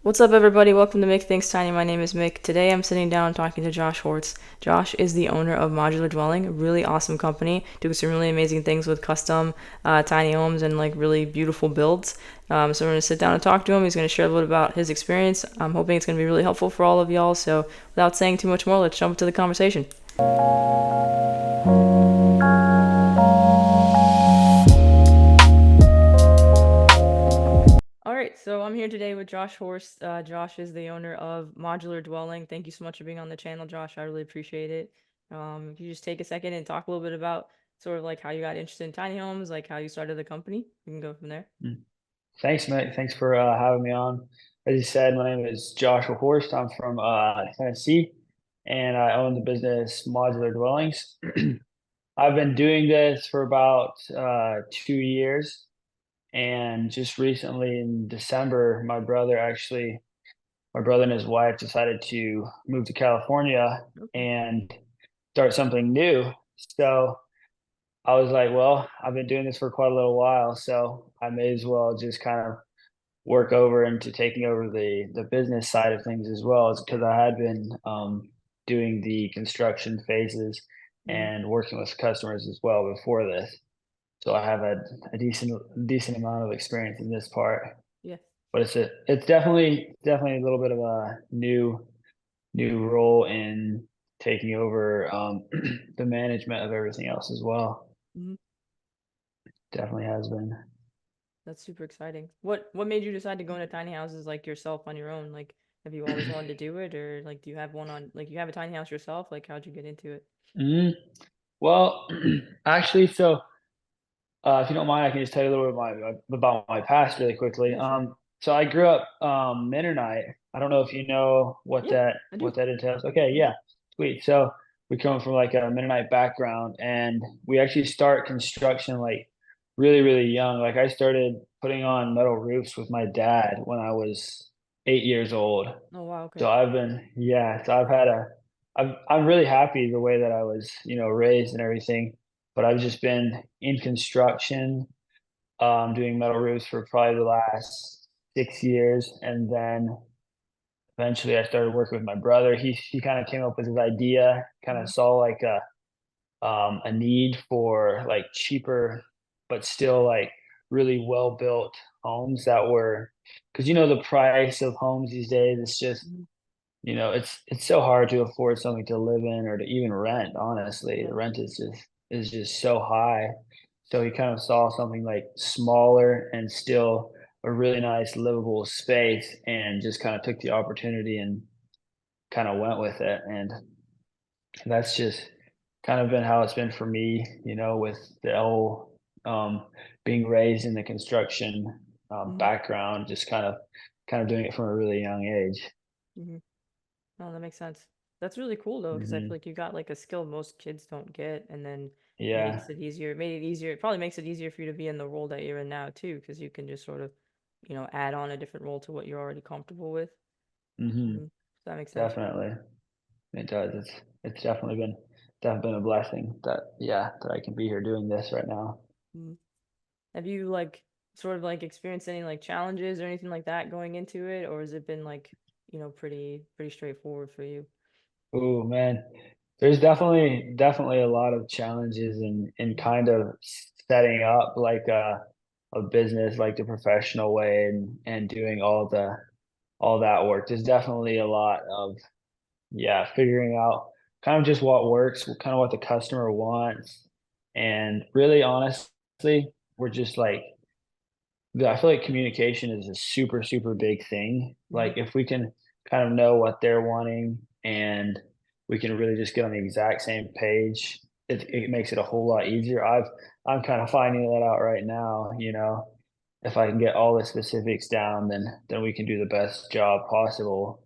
What's up, everybody? Welcome to Make Things Tiny. My name is Mick. Today I'm sitting down talking to Josh Horst. Josh is the owner of Modular Dwelling, a really awesome company, doing some really amazing things with custom tiny homes and like really beautiful builds. So we're going to sit down and talk to him. He's going to share a little bit about his experience. I'm hoping it's going to be really helpful for all of y'all. So without saying too much more, let's jump into the conversation. All right, so I'm here today with Josh Horst. Josh is the owner of Modular Dwelling. Thank you so much for being on the channel, Josh. I really appreciate it. If you just take a second and talk a little bit about sort of like how you got interested in tiny homes, like how you started the company, we can go from there. Mm. Thanks, mate. Thanks for having me on. As you said, my name is Joshua Horst. I'm from Tennessee, and I own the business Modular Dwellings. I've been doing this for about 2 years, and just recently in December, my brother and his wife decided to move to California Okay. and start something new. So I was like, well, I've been doing this for quite a little while, so I may as well just kind of work over into taking over the business side of things as well, is because I had been doing the construction phases Mm-hmm. and working with customers as well before this. So I have a decent amount of experience in this part. Yeah. But it's definitely a little bit of a new role in taking over the management of everything else as well. Mm-hmm. Definitely has been. That's super exciting. What made you decide to go into tiny houses like yourself on your own? Like, have you always wanted to do it, or like do you have one on like you have a tiny house yourself? Like, how'd you get into it? Mhm. Well, actually, so if you don't mind, I can just tell you a little bit about my past really quickly. Yeah, sure. So I grew up Mennonite. I don't know if you know Yeah, I do. what that entails. Okay, Mm-hmm. yeah, sweet. So we come from like a Mennonite background, and we actually start construction like really young. Like I started putting on metal roofs with my dad when I was 8 years old. Oh wow, okay. So I'm really happy the way that I was, raised and everything, but I've just been in construction, doing metal roofs for probably the last 6 years, and then eventually I started working with my brother. He kind of came up with his idea, kind Mm-hmm. of saw like a need for like cheaper, but still like really well built homes that were, because the price of homes these days, it's just Mm-hmm. it's so hard to afford something to live in or to even rent, honestly. Yeah. The rent is just so high. So he kind of saw something like smaller and still a really nice livable space and just kind of took the opportunity and kind of went with it. And that's just kind of been how it's been for me, with the whole being raised in the construction Mm-hmm. background, just kind of doing it from a really young age. Mm-hmm. Oh, that makes sense. That's really cool though, because I feel Hmm. like you got like a skill most kids don't get, and then Yeah. makes it easier. Made it easier. It probably makes it easier for you to be in the role that you're in now too, because you can just sort of, add on a different role to what you're already comfortable with. Hmm. Mm, that makes sense. Definitely. It does. It's definitely been a blessing that I can be here doing this right now. Mm. Have you like sort of like experienced any like challenges or anything like that going into it, or has it been like, pretty straightforward for you? Oh man. There's definitely a lot of challenges in Mm-hmm. kind of setting up like a business like the professional way and doing all that work. There's definitely a lot of, yeah, figuring out kind of just what works, kind of what the customer wants. And really honestly, we're just like I feel like communication is a super big thing. Mm-hmm. Like if we can kind of know what they're wanting and we can really just get on the exact same page, it makes it a whole lot easier. I'm kind of finding that out right now, if I can get all the specifics down, then we can do the best job possible.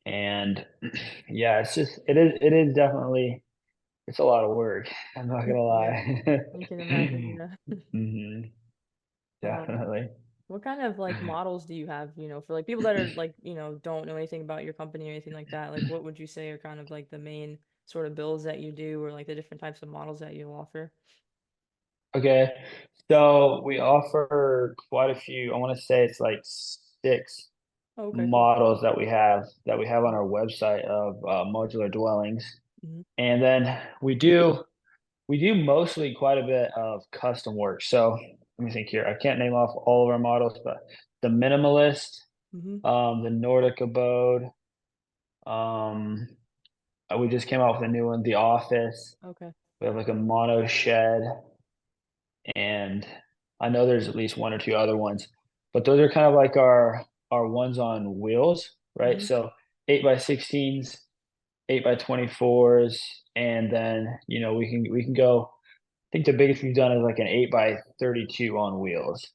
And yeah, it is definitely it's a lot of work. I'm not gonna Yeah, lie. I can imagine. Yeah. Hmm. Um, Definitely. what kind of like models do you have, for like people that are like, don't know anything about your company or anything like that? Like what would you say are kind of like the main sort of bills that you do or like the different types of models that you offer? Okay, so we offer quite a few. I want to say it's like six, Oh, okay, cool. models that we have on our website of modular dwellings. Hmm. And then we do mostly quite a bit of custom work. So let me think here. I can't name off all of our models, but the minimalist, Hmm. the Nordic abode, um, we just came out with a new one, the office. Okay. We have like a mono shed, and I know there's at least one or two other ones, but those are kind of like our ones on wheels, right? Hmm. So 8x16s, 8x24s, and then we can go. I think the biggest we've done is like an 8x32 on wheels.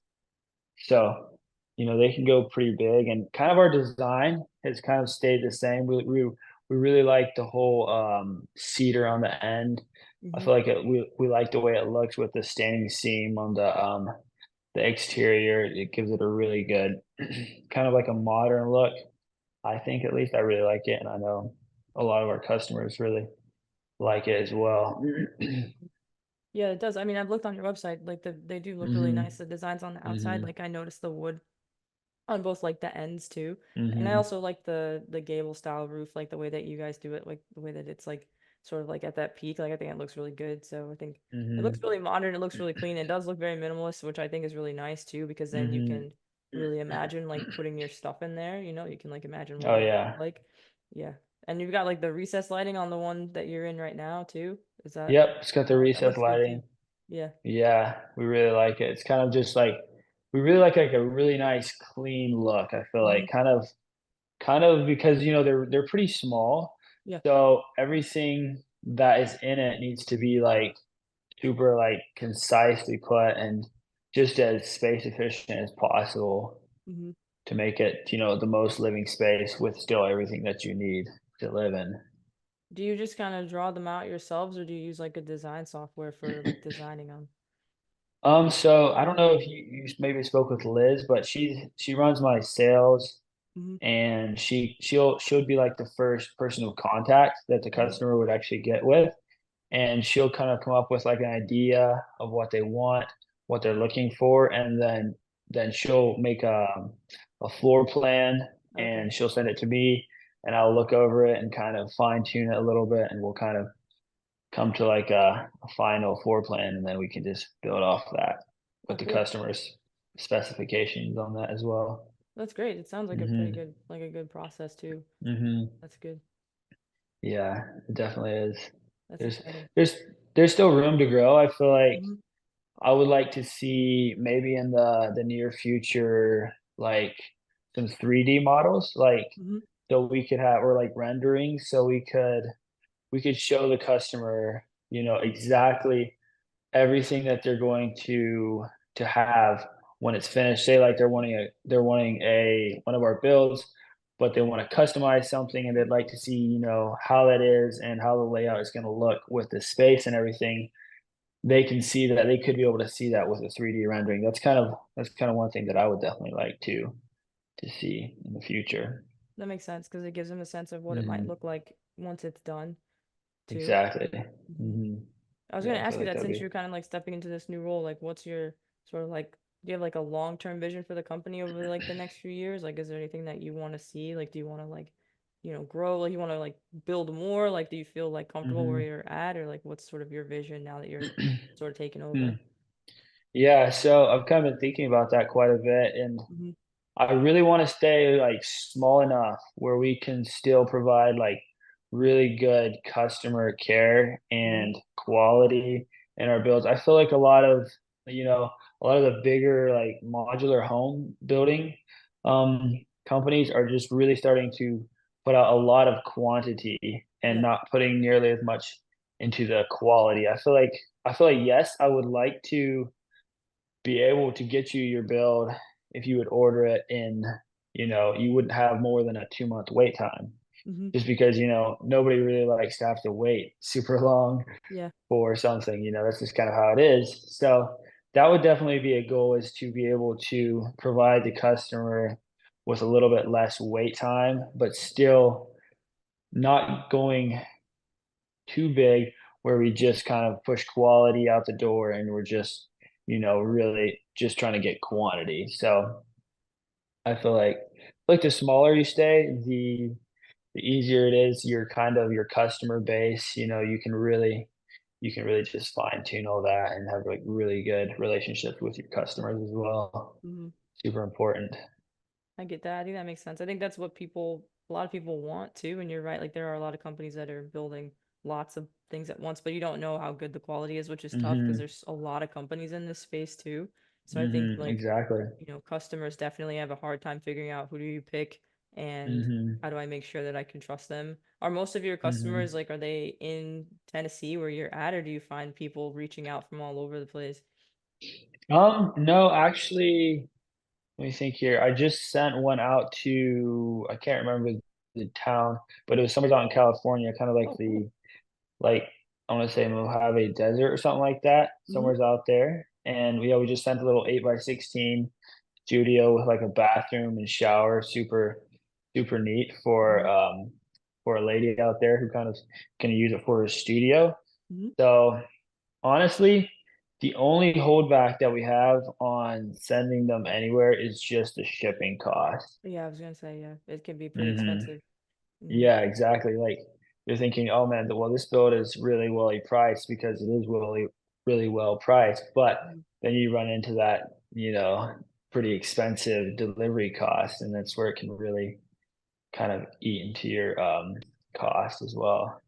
So, they can go pretty big, and kind of our design has kind of stayed the same. We really like the whole cedar on the end. I Hmm. feel like we like the way it looks with the standing seam on the exterior. It gives it a really good, kind of like a modern look. I think at least I really like it, and I know a lot of our customers really like it as well. Yeah, it does. I mean, I've looked on your website, like they do look really Mhm. nice. The designs on the outside, Mhm. like I noticed the wood on both like the ends too. And I Mhm. also like the gable style roof, like the way that you guys do it, like the way that it's like sort of like at that peak. Like I think it looks really good. So I think it looks Mhm. really modern, it looks really clean. It does look very minimalist, which I think is really nice too, because then you Mhm. can really imagine like putting your stuff in there, you can like imagine what Oh it would yeah. look like. Yeah. And you've got like the recessed lighting on the one that you're in right now too. Is that Yep, it's got the that recessed looks good too. lighting. Yeah. Yeah, we really like it. It's kind of just like we really like a really nice clean look. I feel Hmm. like kind of because they're pretty small. Yeah. So everything that is in it needs to be like super like concisely put and just as space efficient as possible Hmm. to make it, the most living space with still everything that you need to live in. Do you just kind of draw them out yourselves, or do you use like a design software for like designing them? So I don't know if you maybe spoke with Liz, but she runs my sales, Hmm. and she'll be like the first person of contact that the Hmm. customer would actually get with, and she'll kind of come up with like an idea of what they want, what they're looking for, and then she'll make a floor plan, Okay. and she'll send it to me, and I'll look over it and kind of fine tune it a little bit, and we'll kind of come to like a final floor plan, and then we can just build off that Oh, with the cool. customer's specifications on that as well. That's great. It sounds like a pretty Mhm. good, like a good process too. Mhm. That's good. Yeah, it definitely is. That's There's exciting. there's there's still room to grow. I feel like Hmm. I would like to see maybe in the near future, like some 3D models, like Hmm. so we could have or like renderings, so we could show the customer, exactly everything that they're going to have when it's finished. Say like they're wanting a one of our builds, but they want to customize something and they'd like to see, how that is and how the layout is going to look with the space and everything. They can see that they could be able to see that with a 3D rendering. That's kind of one thing that I would definitely like to see in the future. That makes sense because it gives them a sense of what it might Hmm. look like once it's done too. Exactly. Hmm. Hmm. I was Yeah, gonna I feel ask you like that that'd since be. you're kind of like stepping into this new role, like what's your sort of like, do you have like a long-term vision for the company over like the next few years? Like, is there anything that you want to see? Like, do you want to like, grow? Like, you want to like build more? Like, do you feel like comfortable where Hmm. you're at, or like what's sort of your vision now that you're sort of taking Hmm. over? Yeah, so I've kind of been thinking about that quite a bit, and Hmm. I really want to stay like small enough where we can still provide like really good customer care Hmm. and quality in our builds. I feel like a lot of the bigger like modular home building companies are just really starting to put out a lot of quantity and Yeah. not putting nearly as much into the quality. I feel like yes, I would like to be able to get you your build if you would order it in, you wouldn't have more than a 2-month wait time. Hmm. Just because, nobody really likes to have to wait super long Yeah. for something, that's just kind of how it is. So that would definitely be a goal, is to be able to provide the customer with a little bit less wait time, but still not going too big where we just kind of push quality out the door and we're just, really just trying to get quantity. So I feel like like the smaller you stay, the easier it is, your customer base, you can really just fine tune all that and have like really good relationships with your customers as well. Mhm. Super important. I get that. I think that makes sense. I think that's what a lot of people want too. And you're right. Like there are a lot of companies that are building lots of things at once, but you don't know how good the quality is, which is tough because Mhm. there's a lot of companies in this space too. So I think Mhm. like, Exactly. customers definitely have a hard time figuring out who do you pick and Mhm. how do I make sure that I can trust them. Are most of your customers Mhm. like, are they in Tennessee where you're at, or do you find people reaching out from all over the place? No, actually, let me think here. I just sent one out to I can't remember the town, but it was somewhere out in California, kind of like Oh, cool. the like I want to say Mojave Desert or something like that. Hmm. Somewhere's out there, and we just sent a little 8 by 16 studio with like a bathroom and shower, super neat Hmm. for a lady out there who kind of can use it for her studio. Hmm. So honestly, the only holdback that we have on sending them anywhere is just the shipping cost. Yeah, I was gonna say, yeah, it can be pretty Mhm. expensive. Hmm. Yeah, exactly, like, you're thinking, "Oh, man, well, this build is really well priced," because it is really well priced, but Hmm. then you run into that, pretty expensive delivery cost, and that's where it can really kind of eat into your, cost as well.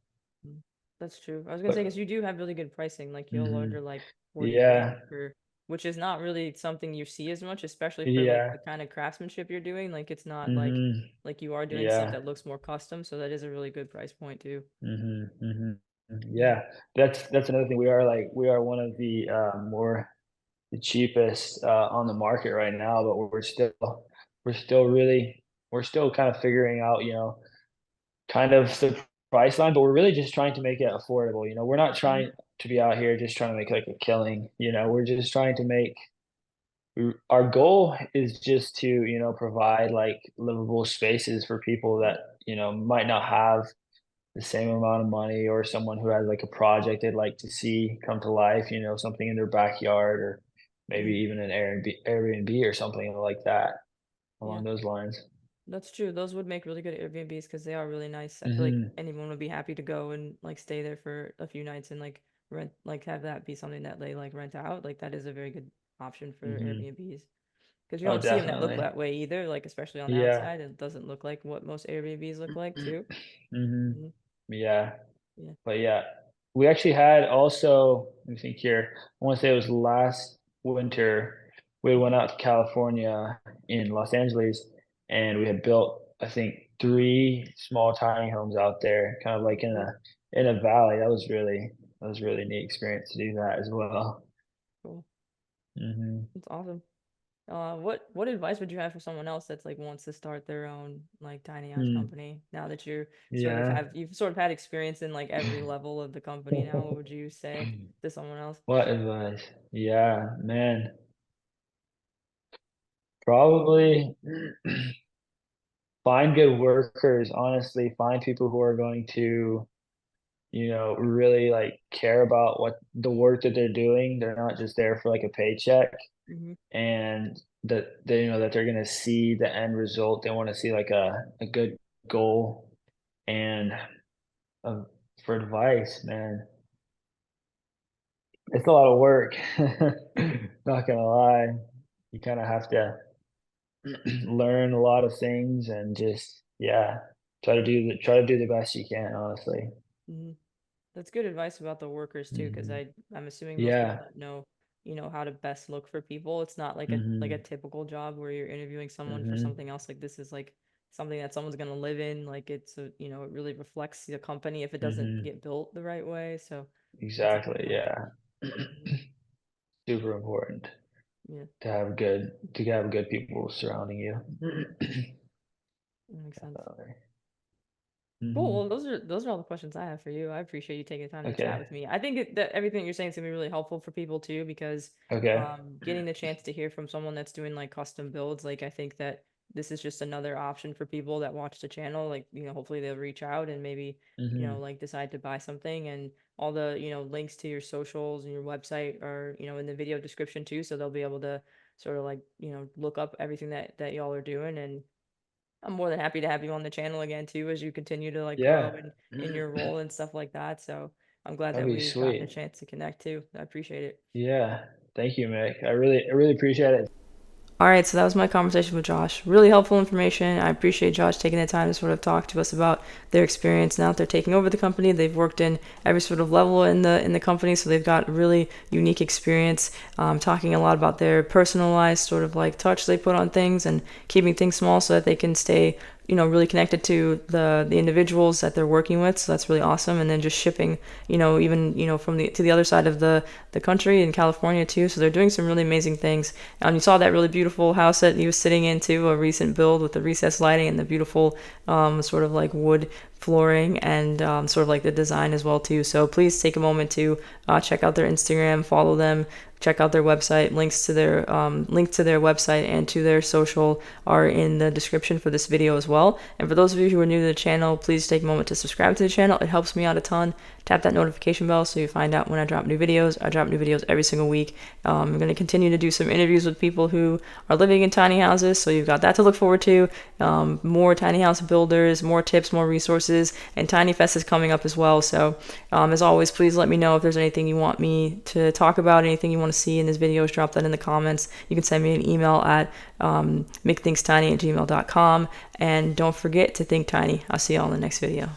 Mm. That's true. I was gonna say because But you do have really good pricing. Like you'll order mhm. like 40 grand Yeah. for, which is not really something you see as much, especially for like Yeah. the kind of craftsmanship you're doing. Like it's not Mhm. like you are doing stuff Yeah. that looks more custom, so that is a really good price point too. Mhm, mhm. Mhm. Yeah, that's another thing. We are one of the cheapest, on the market right now, but we're still really we're still kind of figuring out, kind of the price line, but we're really just trying to make it affordable, we're not Mhm. trying to be out here just trying to make, like, a killing, we're just trying to make our goal is just to, provide, like, livable spaces for people Mhm. that, might not have the same amount of money or someone who has like a project they'd like to see come to life, something in their backyard or maybe Mhm. even an Airbnb or something like that Yeah. along those lines. That's true. Those would make really good Airbnbs because they are really nice. I feel like Mhm. anyone would be happy to go and like stay there for a few nights and like rent, like have that be something that they like rent out. Like that is a very good option for Mhm. Airbnbs because you Oh, don't see them that look definitely. that way either. Like especially on the Yeah. outside, it doesn't look like what most Airbnbs look like too. Mhm. Mhm. Yeah. Yeah. But yeah, we actually had also, let me think here. I want to say it was last winter. We Mhm. went out to California in Los Angeles, and we had built, I think, 3 small tiny homes out there, kind of like Cool. in a valley. That was really neat experience to do that as well. Cool. Hmm. That's awesome. What advice would you have for someone else that's like wants to start their own like tiny house Hmm. company now that Yeah. you've sort of had experience in like every level of the company now? What would you say to someone else? What advice? Yeah, man. Probably. Find good workers, honestly, find people who are going to, really, like, care about what the work that they're doing. They're not just there for, like, a paycheck, Hmm. and that they're gonna see the end result. They wanna see, like, a good goal, and, um, for advice, man, it's a lot of work. Not gonna lie. You kinda have to learn a lot of things and just yeah, try to do the best you can, honestly. Hmm. That's good advice about the workers too, because Mhm. I'm assuming most people Yeah. don't know, how to best look for people. It's not like a Mhm. typical job where you're interviewing someone for Mhm. something else. Like this is like something that someone's gonna live in. Like it really reflects the company if it doesn't Mhm. get built the right way. So that's a good Exactly, point. yeah. Mhm. Super important Yeah, to have good people surrounding you. that makes sense. Definitely. Cool. Mhm. Well, those are all the questions I have for you. I appreciate you taking the time to chat Okay. with me. I think that everything you're saying is gonna be really helpful for people too, because Okay. getting the chance to hear from someone that's doing like custom builds, like I think that this is just another option for people that watch the channel. Like, hopefully they'll reach out and maybe, Mhm. like decide to buy something, and all the, links to your socials and your website are, in the video description too, so they'll be able to sort of like, look up everything that y'all are doing and I'm more than happy to have you on the channel again too as you continue to like grow Yeah. in your role and stuff like that. So I'm glad That'd that be we gotten a sweet. chance to connect too. I appreciate it. Yeah. Thank you, Mick. I really appreciate it. All right, so that was my conversation with Josh. Really helpful information. I appreciate Josh taking the time to sort of talk to us about their experience now that they're taking over the company. They've worked in every sort of level in the company, so they've got really unique experience. Talking a lot about their personalized sort of like touch they put on things and keeping things small so that they can stay really connected to the individuals that they're working with. So that's really awesome. And then just shipping, even from the other side of the country in California too. So they're doing some really amazing things. You saw that really beautiful house that he was sitting into, a recent build with the recessed lighting and the beautiful sort of like wood flooring and sort of like the design as well too. So please take a moment to check out their Instagram, follow them, check out their website. Links to their link to their website and to their social are in the description for this video as well. And for those of you who are new to the channel, please take a moment to subscribe to the channel. It helps me out a ton. Tap that notification bell so you find out when I drop new videos. I drop new videos every single week. I'm going to continue to do some interviews with people who are living in tiny houses, so you've got that to look forward to. More tiny house builders, more tips, more resources, and Tiny Fest is coming up as well. So as always, please let me know if there's anything you want me to talk about, anything you want to see in this videos. Drop that in the comments. You can send me an email at makethinkstiny@gmail.com, and don't forget to think tiny. I'll see you all in the next video.